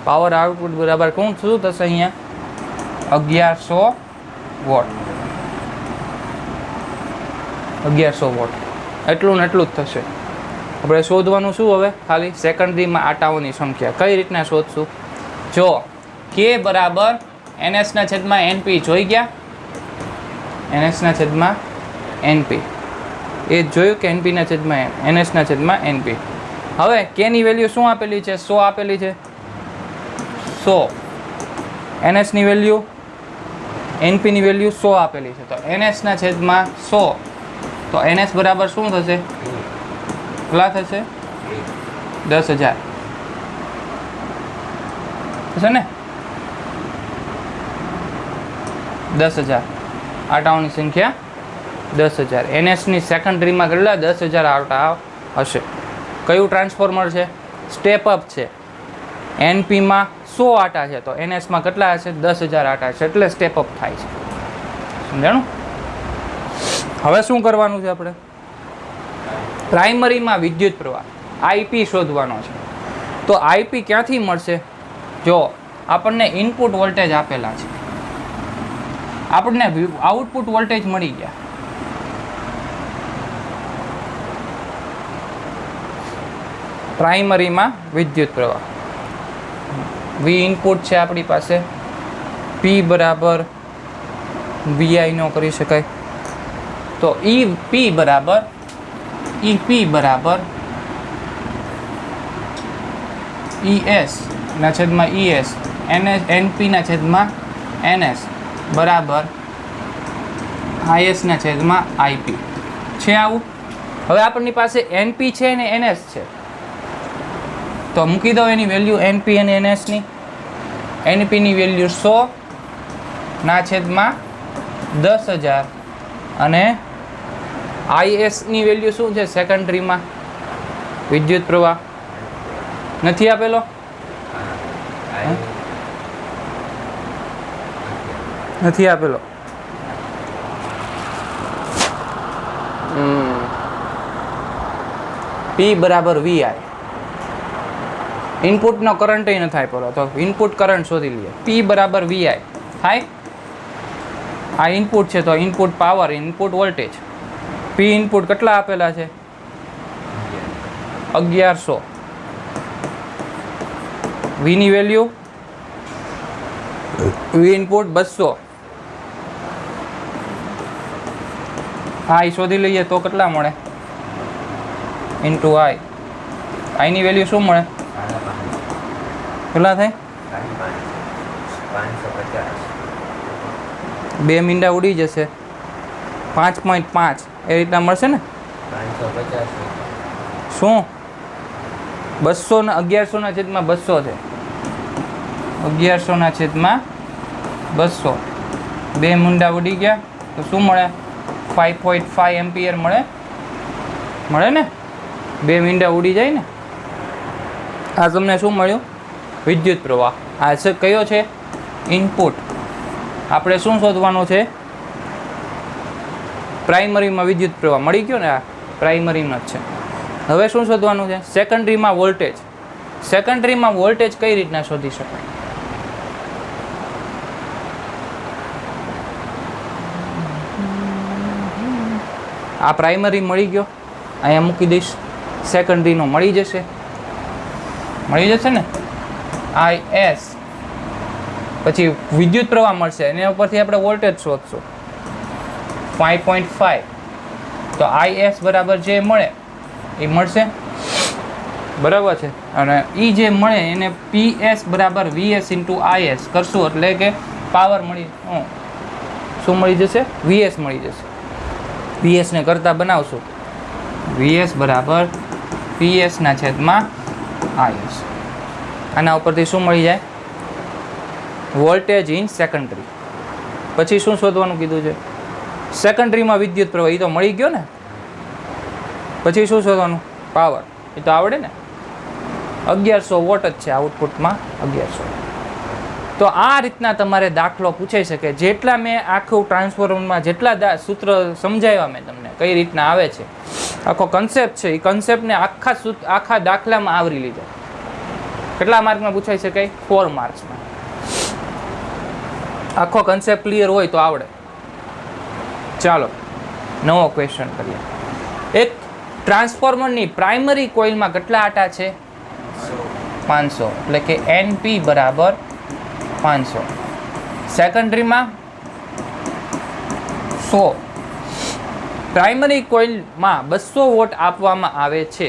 પાવર આઉટપુટ બરાબર શું થશે? અહીંયા 1100 વોટ. 1100 વોટ એટલું ને એટલું જ થશે. આપણે શોધવાનું શું હવે? ખાલી સેકન્ડરીમાં આટાઓની સંખ્યા. કઈ રીતના શોધશું? જો કે બરાબર NS/NP જોઈ ગયા? NS/NP એ જોયું કે NS/NP. હવે કે ની વેલ્યુ શું આપેલી છે? 100 આપેલી છે. 100. NS ની વેલ્યુ, NP ની વેલ્યુ 100 આપેલી છે. તો NS/100. તો NS બરાબર શું થશે? કેટલા થશે? 10,000 થશે ને? 10,000 આટાઓની સંખ્યા 10,000. NSની સેકન્ડરીમાં કેટલા 10,000 આટા હશે. કયું ટ્રાન્સફોર્મર છે? સ્ટેપ અપ છે. NPમાં 100 આટા છે તો NSમાં કેટલા હશે? 10,000 આટા છે, એટલે સ્ટેપ અપ થાય છે. સમજાણું? હવે શું કરવાનું છે આપણે? પ્રાઇમરીમાં વિદ્યુત પ્રવાહ IP શોધવાનો છે. તો IP ક્યાંથી મળશે? જો આપણને ઇનપુટ વોલ્ટેજ આપેલા છે, આપણને આઉટપુટ વોલ્ટેજ મળી ગયા. પ્રાઇમરીમાં વિદ્યુત પ્રવાહ V ઇનપુટ છે આપણી પાસે, P બરાબર VI નો કરી શકાય. તો EP બરાબર ES ના છેદમાં ES, NP ના છેદમાં NS બરાબર IS ના છેદમાં IP છે. આવું હવે આપણની પાસે NP છે ને NS છે, તો મૂકી દો એની વેલ્યુ NP અને NS ની. NP ની વેલ્યુ 100 ના છેદમાં 10,000 અને IS ની વેલ્યુ શું છે? સેકન્ડરીમાં વિદ્યુત પ્રવાહ નથી આપેલો, નથી આપેલો. P બરાબર VI. ઇનપુટનો કરંટ નથી આપેલો, તો ઇનપુટ કરંટ શોધી લઈએ. P બરાબર VI થાય. આ ઇનપુટ છે તો input power, input voltage. P input કેટલા આપેલા છે? 1100. V ની વેલ્યુ V ઇનપુટ 200. હા, એ શોધી લઈએ તો કેટલા મળે? Into I. I ની વેલ્યુ શું મળે? કેટલા થાય?
550.
2 મીંડા ઉડી જશે, 5.5 એ રીતના મળશે ને?
550
શું 200 ને 1100 ના છેદમાં 200 છે. 1100 ના છેદમાં 200, 2 મીંડા ઉડી ગયા તો શું મળે? 5.5 એમ્પિયર મળે. મળે ને? 2 મીંડા ઉડી જાય ને. આ તમને શું મળ્યું? વિદ્યુત પ્રવાહ. આ છે કયો છે? ઇનપુટ. આપણે શું શોધવાનું છે? પ્રાઇમરીમાં વિદ્યુત પ્રવાહ મળી ગયો ને, આ પ્રાઇમરીમાં જ છે. હવે શું શોધવાનું છે? સેકન્ડરીમાં વોલ્ટેજ. સેકન્ડરીમાં વોલ્ટેજ કઈ રીતના શોધી શકાય? આ પ્રાઇમરી મળી ગયો, અહીંયા મૂકી દઈશ. સેકન્ડરીનો મળી જશે, મળી જશે ને. IS પછી વિદ્યુત પ્રવાહ મળશે, એના ઉપરથી આપણે વોલ્ટેજ શોધશું. 5.5 તો IS બરાબર જે મળે એ મળશે, બરાબર છે. અને એ જે મળે એને PS બરાબર VS ઇન્ટુ IS કરશું એટલે કે પાવર મળી, શું મળી જશે? VS મળી જશે. VS ને કરતા બનાવશું. VS બરાબર PS ના છેદમાં IS. આના ઉપરથી શું મળી જાય? Voltage in secondary. પછી શું શોધવાનું કીધું છે? સેકન્ડરીમાં વિદ્યુત પ્રવાહ, એ તો મળી ગયો ને. પછી શું શોધવાનું? પાવર. એ તો આવડે ને. 1100 વોટ જ છે આઉટપુટમાં, 1100. તો આ રીતના તમારે દાખલો પૂછાઈ શકે. જેટલા મેં આખું ટ્રાન્સફોર્મરમાં જેટલા સૂત્ર સમજાવ્યા મેં તમને કઈ રીતના આવે છે, આખો કન્સેપ્ટ છે, એ કન્સેપ્ટને આખા દાખલામાં આવરી લીધો. કેટલા માર્કમાં પૂછાઈ શકાય? 4 માર્ક્સમાં. આખો કન્સેપ્ટ ક્લિયર હોય તો આવડે. ચાલો નવો ક્વેશ્ચન કરીએ. એક ટ્રાન્સફોર્મરની પ્રાઇમરી કોઇલમાં કેટલા આટા છે? 500. એટલે કે NP બરાબર 500. સેકન્ડરીમાં 100. પ્રાઇમરી કોઇલમાં 200 વોટ આપવામાં આવે છે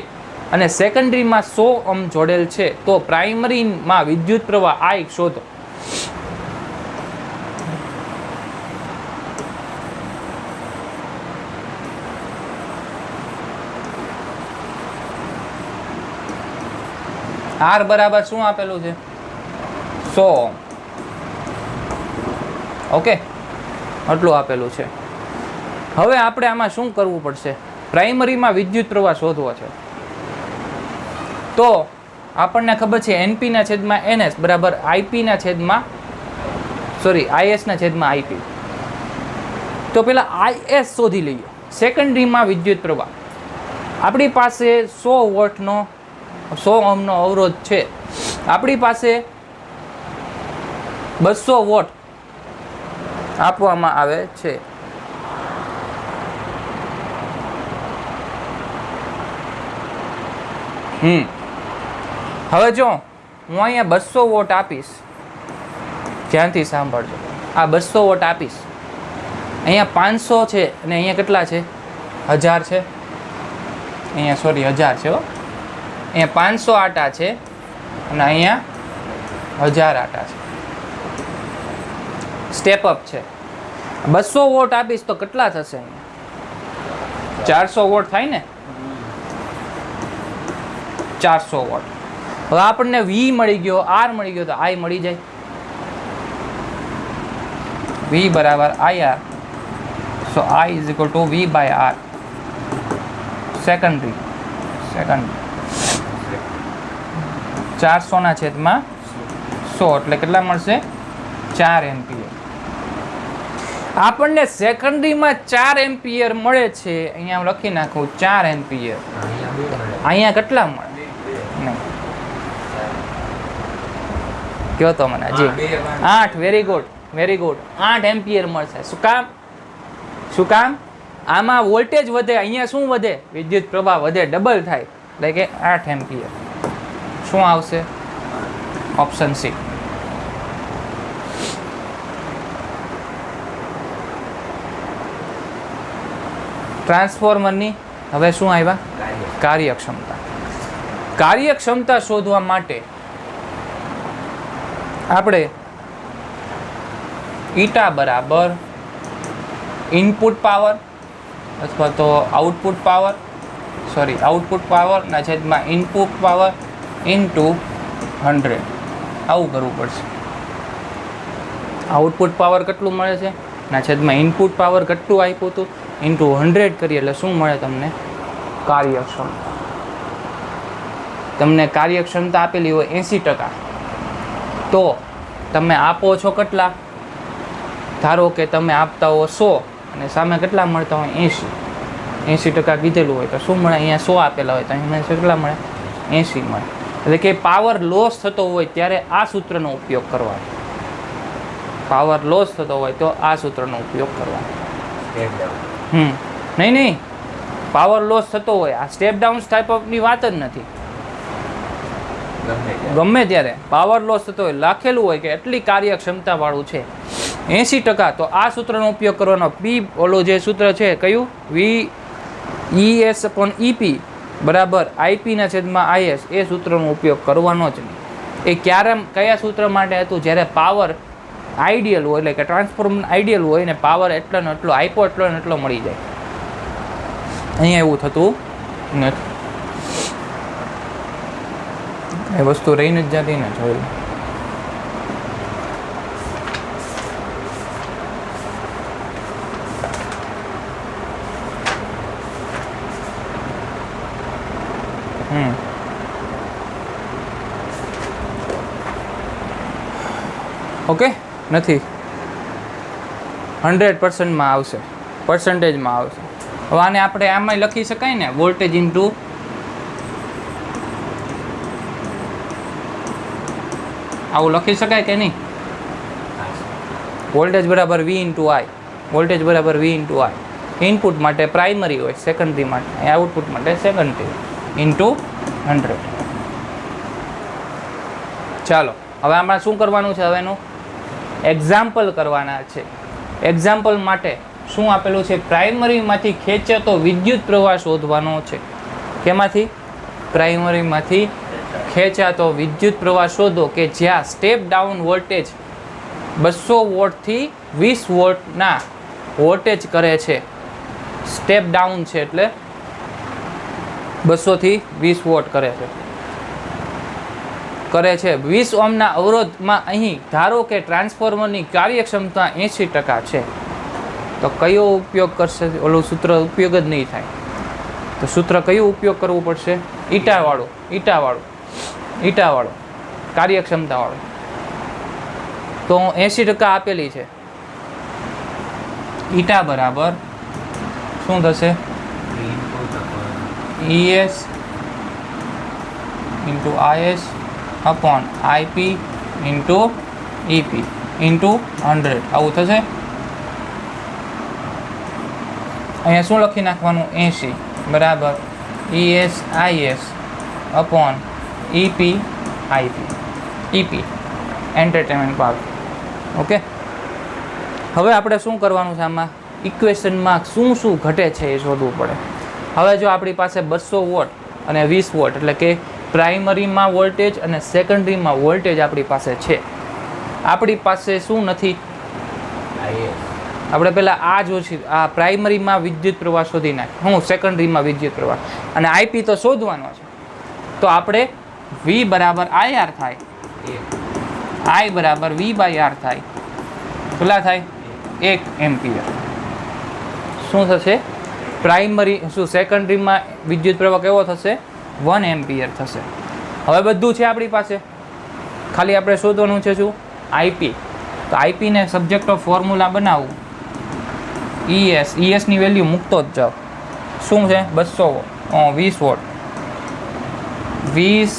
અને સેકન્ડરીમાં 100 ઓહ્મ જોડેલ છે, તો પ્રાઇમરીમાં વિદ્યુત પ્રવાહ I શોધો. R બરાબર શું આપેલું છે? 100 ઓહ્મ. ઓકે, આટલું આપેલું છે. હવે આપણે આમાં શું કરવું પડશે? પ્રાઇમરીમાં વિદ્યુત પ્રવાહ શોધવો છે. તો આપણને ખબર છે એનપીના છેદમાં એનએસ બરાબર આઈપીના છેદમાં આઈએસના છેદમાં આઈપી. તો પેલા આઈએસ શોધી લઈએ. સેકન્ડરીમાં વિદ્યુત પ્રવાહ આપણી પાસે 100 વોટનો 100 ઓહ્મનો અવરોધ છે. આપણી પાસે 200 વોટ આપવામાં આવે છે. હવે જો હું અહીંયા 200 વોટ આપીશ, ધ્યાનથી સાંભળજો. આ 200 વોટ આપીશ, અહીંયા 500 છે અને અહીંયા કેટલા છે? 1000 છે. અહીંયા 1000 છે. અહીંયા 500 આટા છે અને અહીંયા 1000 આટા છે. સ્ટેપ અપ છે. 200 વોટ આપીશ તો કેટલા થશે? અહીંયા 400 વોટ થાય ને. 400 વોટ. હવે આપણને વી મળી ગયો, આર મળી ગયો, તો આઈ મળી જાય. વી બરાબર I R. So I is equal to V by R. Secondary 400 ના છેદમાં 100 એટલે કેટલા મળશે? 4 એમ્પિયર. આપણને સેકન્ડરીમાં 4 એમ્પિયર મળે છે. અહીંયા લખી નાખું 4 એમ્પિયર. અહીંયા કેટલા મળે? નહીં કયો તો મને જી 8. Very good. 8 એમ્પિયર મળશે. શું કામ? આમાં વોલ્ટેજ વધે, અહીંયા શું વધે? વિદ્યુત પ્રવાહ વધે, ડબલ થાય, એટલે કે 8 એમ્પિયર. શું આવશે? Option C. ટ્રાન્સફોર્મરની હવે શું આવ્યા? કાર્યક્ષમતા. કાર્યક્ષમતા શોધવા માટે આપણે ઈટા બરાબર ઇનપુટ પાવર અથવા તો આઉટપુટ પાવર ના છેદમાં ઇનપુટ પાવર ઇન્ટુ 100 આવું કરવું પડશે. આઉટપુટ પાવર કેટલું મળે છે ના છેદમાં ઇનપુટ પાવર કેટલું આપ્યું હતું ઇન્ટુ 100 કરીએ એટલે શું મળે તમને? કાર્યક્ષમતા. તમને કાર્યક્ષમતા આપેલી હોય 80%, તો તમે આપો છો કેટલા? ધારો કે તમે આપતા હો 100 અને સામે કેટલા મળતા હોય? 80% કીધેલું હોય તો શું મળે? અહીંયા 100 આપેલા હોય તો અહીંયા કેટલા મળે? 80 મળે. એટલે કે પાવર લોસ થતો હોય ત્યારે આ સૂત્રનો ઉપયોગ કરવાનો. પાવર લોસ થતો હોય તો આ સૂત્રનો ઉપયોગ કરવાનો. નહીં, પાવર લોસ થતો હોય, આ સ્ટેપ ડાઉન ટાઈપ ઓફની વાત જ નથી. ગમે ત્યારે પાવર લોસ થતો હોય, લખેલું હોય કે એટલી કાર્યક્ષમતા વાળું છે 80%, તો આ સૂત્રનો ઉપયોગ કરવાનો. પી ઓલો જે સૂત્ર છે કયું? VES/EP બરાબર આઈપીના છેદમાં આઈએસ, એ સૂત્રનો ઉપયોગ કરવાનો જ નહીં. એ કયા સૂત્ર માટે હતું? જ્યારે પાવર આઈડિયલ હોય, એટલે કે ટ્રાન્સફોર્મર આઈડિયલ હોય ને પાવર એટલો ને એટલો આપ્યો એટલો ને એટલો મળી જાય. અહીંયા એવું થતું નથી. એ વસ્તુ રહીને જ જતી ને જોઈ. ઓકે નથી 100%માં આવશે, પર્સન્ટેજમાં આવશે. હવે આને આપણે આમાં લખી શકાય ને, વોલ્ટેજ ઇન્ટુ આવું લખી શકાય કે નહીં? વોલ્ટેજ બરાબર V ઇન્ટુ આઈ. વોલ્ટેજ બરાબર V ઇન્ટુ આઈ. ઇનપુટ માટે પ્રાઇમરી હોય, સેકન્ડરી માટે આઉટપુટ માટે સેકન્ડરી ઇન્ટુ 100. ચાલો હવે આમાં શું કરવાનું છે? હવેનું એક્ઝામ્પલ કરવાના છે. એક્ઝામ્પલ માટે શું આપેલું છે? પ્રાઇમરીમાંથી ખેંચાતો વિદ્યુત પ્રવાહ શોધવાનો છે. કેમાંથી? પ્રાઇમરીમાંથી ખેંચાતો વિદ્યુત પ્રવાહ શોધો કે જ્યાં સ્ટેપ ડાઉન વોલ્ટેજ 200 વોટથી 20 વોટના વોલ્ટેજ કરે છે. સ્ટેપ ડાઉન છે એટલે 200 થી 20 વોટ કરે છે. 20 ઓહ્મના અવરોધમાં અહીં ધારો કે ટ્રાન્સફોર્મરની કાર્યક્ષમતા 80% છે. તો કયો ઉપયોગ કરશે? ઓલું સૂત્ર ઉપયોગ જ નહીં થાય. તો સૂત્ર કયું ઉપયોગ કરવું પડશે? ઈટાવાળું કાર્યક્ષમતાવાળું. તો 80% આપેલી છે. ઈટા બરાબર શું થશે? ES into IS upon IP into EP into 100 આવું થશે. અહીંયા શું લખી નાખવાનું? 80 બરાબર ES IS upon EP IP entertainment park. Okay, હવે આપણે શું કરવાનું છે? આમાં ઇક્વેશનમાં શું શું ઘટે છે એ શોધવું પડે. હવે જો આપણી પાસે 200 વોટ અને 20 વોટ એટલે કે પ્રાઇમરીમાં વોલ્ટેજ અને સેકન્ડરીમાં વોલ્ટેજ આપણી પાસે છે. આપણી પાસે શું નથી? આપણે પહેલાં આ જોઈશું. આ પ્રાઇમરીમાં વિદ્યુત પ્રવાહ શોધી નાખીએ. હું સેકન્ડરીમાં વિદ્યુત પ્રવાહ અને IP તો શોધવાનો છે. તો આપણે V બરાબર IR થાય, I બરાબર V/R થાય. કેટલા થાય? 1 એમ્પિયર. શું થશે? પ્રાઇમરી સેકન્ડરીમાં વિદ્યુત પ્રવાહ કેવો થશે? 1 એમ્પિયર થશે. હવે બધું છે આપણી પાસે, ખાલી આપણે શોધવાનું છે શું? IP. તો IP ને સબ્જેક્ટ ઓફ ફોર્મ્યુલા બનાવવું. ES ની વેલ્યુ મૂકતો જ જાઓ. શું છે? 20 watt 20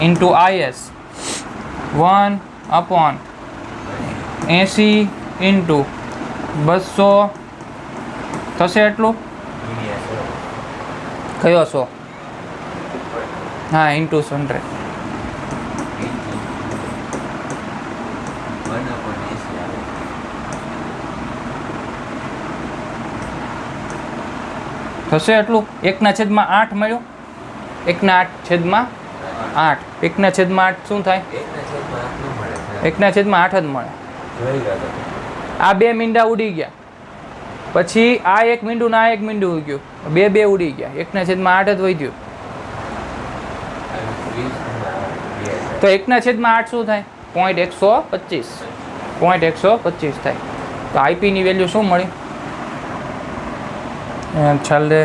into IS 1 upon 80 into 200 થશે એટલું. કયો 100? હા, ઇન્ટુ 100. થશે એટલું. 1/8 મળ્યું. 1/8 1/8 શું થાય? 1/8 જ મળે. આ બે મીંડા ઉડી ગયા, પછી આ એક મીંડું ને આ એક મીંડું ઉડી ગયું, બે ઉડી ગયા. 1/8 જ વધ્યું. તો 1/8 શું થાય? 0.125 થાય. તો IP ની વેલ્યુ શું મળી? છેલ્લે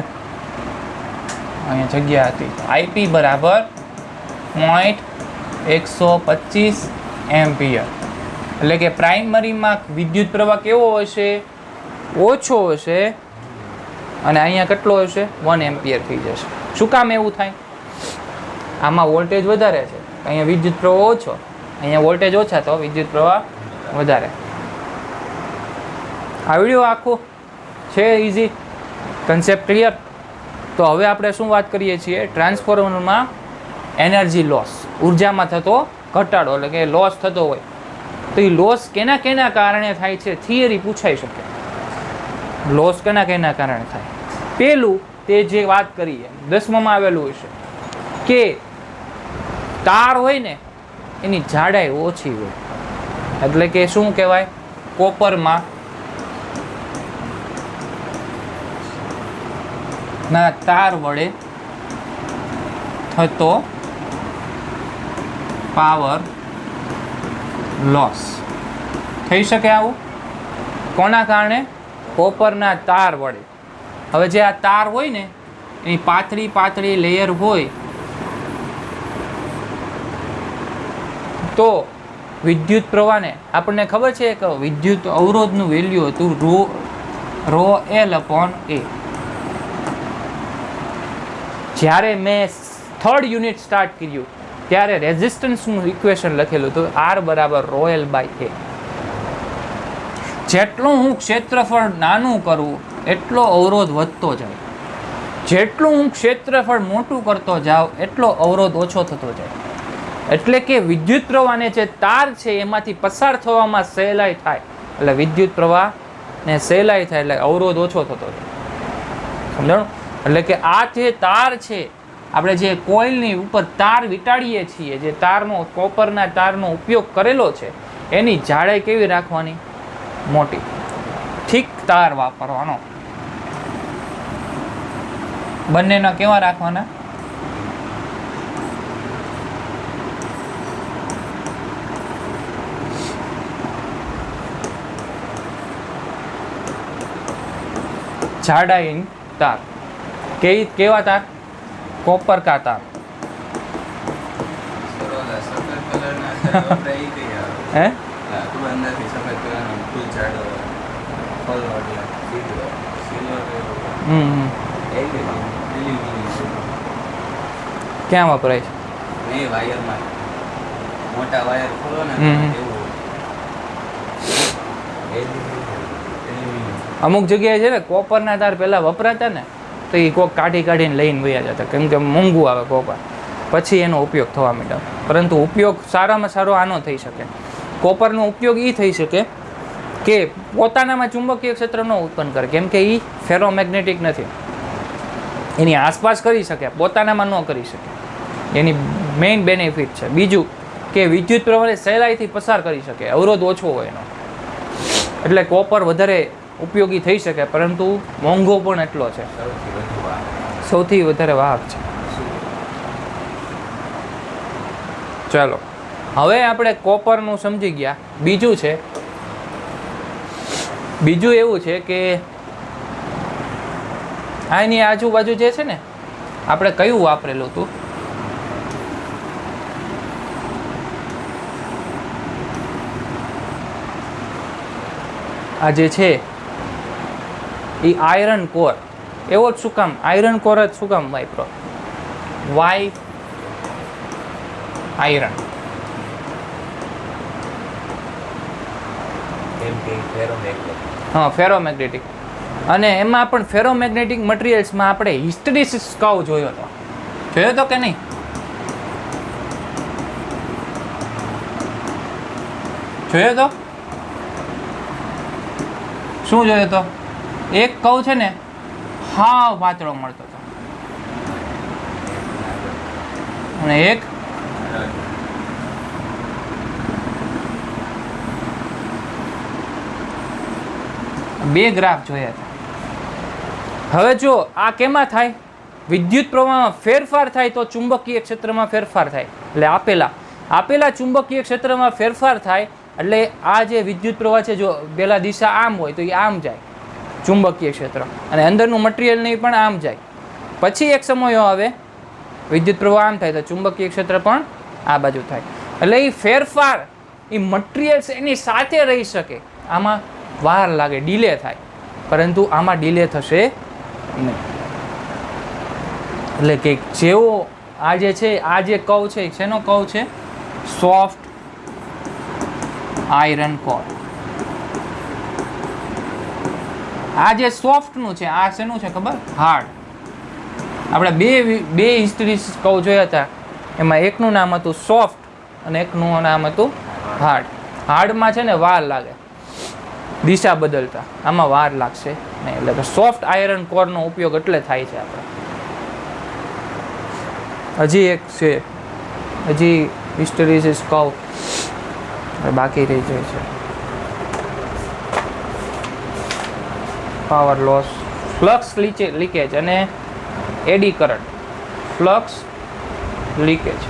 અહીંયા જગ્યા હતી. IP બરાબર 0.125 એમ્પિયર. એટલે કે પ્રાઇમરીમાં વિદ્યુત પ્રવાહ કેવો હશે? ઓછો હશે. અને અહીંયા કેટલો હશે? 1 એમ્પિયર થઈ જશે. શું કામ એવું થાય? આમાં વોલ્ટેજ વધારે છે, અહીંયા વિદ્યુત પ્રવાહ ઓછો. અહીંયા વોલ્ટેજ ઓછા તો વિદ્યુત પ્રવાહ વધારે. આ વિડીયો આખો છે ઇઝી, કન્સેપ્ટ ક્લિયર. તો હવે આપણે શું વાત કરીએ છીએ? ટ્રાન્સફોર્મરમાં એનર્જી લોસ, ઉર્જામાં થતો ઘટાડો, એટલે કે લોસ થતો હોય તો એ લોસ કેના કારણે થાય છે? થિયરી પૂછાઈ શકે. લોસ કેના કારણે થાય? પેલું તે જે વાત કરીએ 10માં આવેલું હશે કે તાર હોય ને એની જાડાઈ ઓછી હોય. એટલે કે શું કહેવાય? કોપરમાં ના તાર વડે થતો પાવર લોસ થઈ શકે. આવું કોના કારણે? કોપરના તાર વડે. હવે જે આ તાર હોય ને એની પાતળી લેયર હોય તો વિદ્યુત પ્રવાહને આપણને ખબર છે કે વિદ્યુત અવરોધનું વેલ્યુ હતું ρ L/A. જ્યારે મેં 3rd યુનિટ સ્ટાર્ટ કર્યું ત્યારે રેઝિસ્ટન્સનું ઇક્વેશન લખેલું હતું R બરાબર ρL/A. જેટલું હું ક્ષેત્રફળ નાનું કરું એટલો અવરોધ વધતો જાય, જેટલું હું ક્ષેત્રફળ મોટું કરતો જાઉં એટલો અવરોધ ઓછો થતો જાય. એટલે કે વિદ્યુત પ્રવાહને જે તાર છે એમાંથી પસાર થવામાં સહેલાઈ થાય, એટલે વિદ્યુત પ્રવાહને સહેલાઈ થાય એટલે અવરોધ ઓછો થતો જાય. સમજાણું? એટલે કે આ જે તાર છે, આપણે જે કોઇલની ઉપર તાર વીંટાળીએ છીએ, જે તારનો કોપરના તારનો ઉપયોગ કરેલો છે, એની જાડાઈ કેવી રાખવાની? મોટી. થીક તાર વાપરવાનો. બંનેના કેવા રાખવાના? जाड़ा इन तार केवा तार कॉपर का तार
સરોલા સફેદ કલરના અત્યારે વપરાય ઈ કઈ આવે
હે
લાકડું અંદરથી સફેદ કલરનો ફૂલ જાડો ફોલો એટલે સિલ્વર
હમ
એલ્યુમિનિયમ
ક્યાં વપરાય છે
એ વાયરમાં મોટા વાયર ખોલો ને
હમ.
એવું એલ્યુમિનિયમ
અમુક જગ્યાએ છે ને કોપરના તાર પહેલાં વપરાતા ને તો એ કોક કાઢીને લઈને વયા જતા કેમ કે મોંઘું આવે કોપર પછી એનો ઉપયોગ થવા માંડ્યો પરંતુ ઉપયોગ સારામાં સારો આનો થઈ શકે કોપરનો ઉપયોગ એ થઈ શકે કે પોતાનામાં ચુંબકીય ક્ષેત્ર ન ઉત્પન્ન કરે કેમ કે એ ફેરોમેગ્નેટિક નથી એની આસપાસ કરી શકે પોતાનામાં ન કરી શકે એની મેઇન બેનિફિટ છે બીજું કે વિદ્યુત પ્રવાહને સહેલાઈથી પસાર કરી શકે અવરોધ ઓછો હોય એનો એટલે કોપર વધારે ઉપયોગી થઈ શકે પરંતુ મોંઘો પણ એટલો છે
સૌથી વધુ આ
સૌથી વધારે વાહક છે ચાલો હવે આપણે કોપરનું સમજી ગયા બીજું એવું છે કે આની આજુબાજુ જે છે ને આપણે કયું વાપરેલું હતું આ જે છે એ આયરન કોર એવો જ શું કામ આયરન કોર જ શું કામ વાપરો વાય આયરન
કેમ કે ફેરોમેગ્નેટિક
હા ફેરોમેગ્નેટિક અને એમાં પણ ફેરોમેગ્નેટિક મટીરિયલ્સમાં આપણે હિસ્ટેરિસિસ કર્વ જોયો હતો કે નહીં જોયો તો શું જોયો તો એક કર્વ છે ને હાવ પાતળો મળતો હતો અને એક બે ગ્રાફ જોયા હતા હવે જો આ કેમાં થાય વિદ્યુત પ્રવાહમાં ફેરફાર થાય તો ચુંબકીય ક્ષેત્રમાં ફેરફાર થાય એટલે આપેલા ચુંબકીય ક્ષેત્રમાં ફેરફાર થાય એટલે આ જે વિદ્યુત પ્રવાહ છે જો પેલા દિશા આમ હોય તો એ આમ જાય ચુંબકીય ક્ષેત્ર અને અંદરનું મટીરિયલ નહીં પણ આમ જાય પછી એક સમય આવે વિદ્યુત પ્રવાહ આમ થાય તો ચુંબકીય ક્ષેત્ર પણ આ બાજુ થાય એટલે એ ફેરફાર એ મટીરિયલ્સ એની સાથે રહી શકે આમાં વાર લાગે ડીલે થાય પરંતુ આમાં ડીલે થશે નહીં એટલે કે જેવો આ જે છે આ જે કર્વ છે શેનો કર્વ છે સોફ્ટ આયરન કોર આ જે સોફ્ટનું છે આ શેનું છે ખબર હાર્ડ આપણે બે હિસ્ટેરિસિસ કર્વ જોયા હતા એમાં એકનું નામ હતું સોફ્ટ અને એકનું નામ હતું હાર્ડમાં છે ને વાર લાગે દિશા બદલતા આમાં વાર લાગશે નહીં એટલે કે સોફ્ટ આયરન કોરનો ઉપયોગ એટલે થાય છે આપણે હજી એક છે હજી હિસ્ટેરિસિસ કર્વ બાકી રહી જાય છે પાવર લોસ ફ્લક્સ લીકેજ અને એડી કરંટ ફ્લક્સ લીકેજ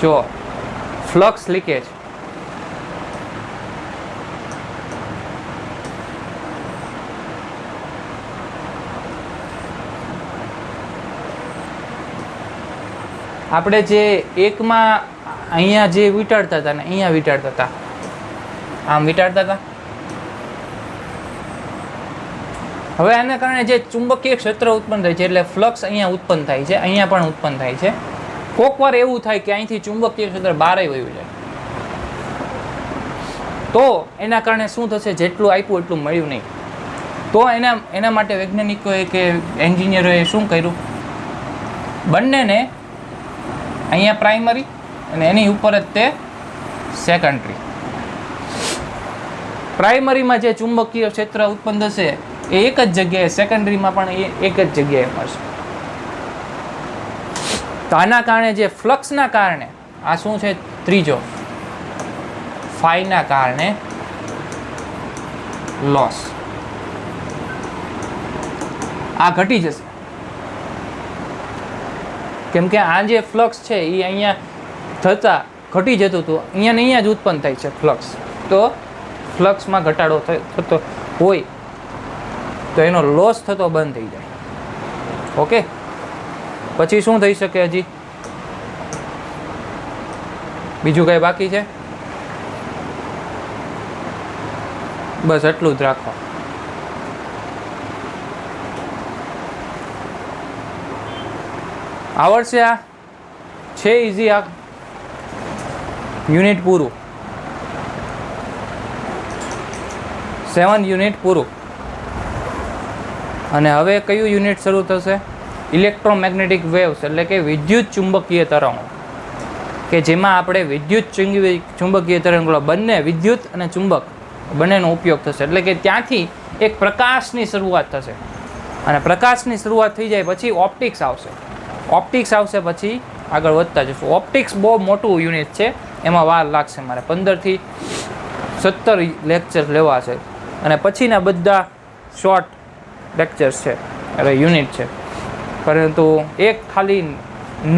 જો ફ્લક્સ લીકેજ આપણે જે એકમાં અહીંયા જે વીંટાળતા હતા ને અહીંયા વીંટાળતા હતા આમ વીંટાળતા હતા હવે આના કારણે જે ચુંબકીય ક્ષેત્ર ઉત્પન્ન થાય છે એટલે ફ્લક્સ અહીંયા ઉત્પન્ન થાય છે અહીંયા પણ ઉત્પન્ન થાય છે કોક વાર એવું થાય કે અહીંથી ચુંબકીય ક્ષેત્ર બહાર વયું જાય તો એના કારણે શું થશે જેટલું આપ્યું એટલું મળ્યું નહીં તો એના માટે વૈજ્ઞાનિકોએ કે એન્જિનિયરોએ શું કર્યું બંનેને અહીંયા પ્રાઇમરી અને એની ઉપર જ તે સેકન્ડરી પ્રાઇમરીમાં જે ચુંબકીય ક્ષેત્ર ઉત્પન્ન થશે એ એક જ જગ્યાએ સેકન્ડરીમાં પણ એ એક જ જગ્યાએ મળશે તો આના કારણે જે ફ્લક્સના કારણે આ શું છે ત્રીજો ફાઈના કારણે લોસ આ ઘટી જશે કેમ કે આ જે ફ્લક્સ છે એ અહીંયા થતાં ઘટી જતું હતું અહીંયા ને અહીંયા જ ઉત્પન્ન થાય છે ફ્લક્સ તો ફ્લક્સમાં ઘટાડો થતો હોય તો એનો લોસ થતો બંધ થઈ જાય. ઓકે, પછી શું થઈ શકે? હજી બીજું કંઈ બાકી છે? બસ એટલું જ રાખો. આવડશે? આ છે ઇઝી. આ યુનિટ પૂરું, 7 યુનિટ પૂરું. અને હવે કયું યુનિટ શરૂ થશે? ઇલેક્ટ્રોમેગ્નેટિક વેવ્સ, એટલે કે વિદ્યુત ચુંબકીય તરંગો, કે જેમાં આપણે વિદ્યુત ચુંબકીય તરંગો બંને વિદ્યુત અને ચુંબક બંનેનો ઉપયોગ થશે. એટલે કે ત્યાંથી એક પ્રકાશની શરૂઆત થશે અને પ્રકાશની શરૂઆત થઈ જાય પછી ઓપ્ટિક્સ આવશે. ઓપ્ટિક્સ આવશે પછી આગળ વધતા જશું. ઓપ્ટિક્સ બહુ મોટું યુનિટ છે, એમાં વાર લાગશે મારે 15 થી 17 લેક્ચર લેવા છે અને પછીના બધા શોર્ટ લેક્ચર્સ છે, એટલે યુનિટ છે. પરંતુ એક ખાલી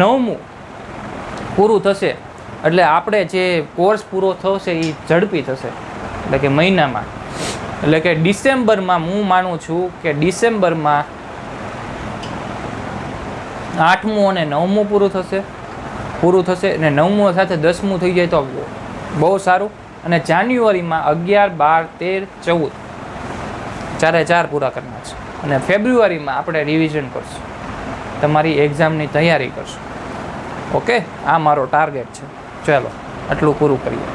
9મું પૂરું થશે એટલે આપણે જે કોર્સ પૂરો થશે એ ઝડપી થશે, એટલે કે મહિનામાં, એટલે કે ડિસેમ્બરમાં. હું માનું છું કે ડિસેમ્બરમાં 8મું અને 9મું પૂરું થશે અને 9મું સાથે 10મું થઈ જાય તો બહુ સારું. અને જાન્યુઆરીમાં 11, 12, 13, 14 4 પૂરા કરવાના છે અને ફેબ્રુઆરીમાં આપણે રિવિઝન કરશું, તમારી એક્ઝામની તૈયારી કરશું. ઓકે, આ મારો ટાર્ગેટ છે. ચાલો આટલું પૂરું કરીએ.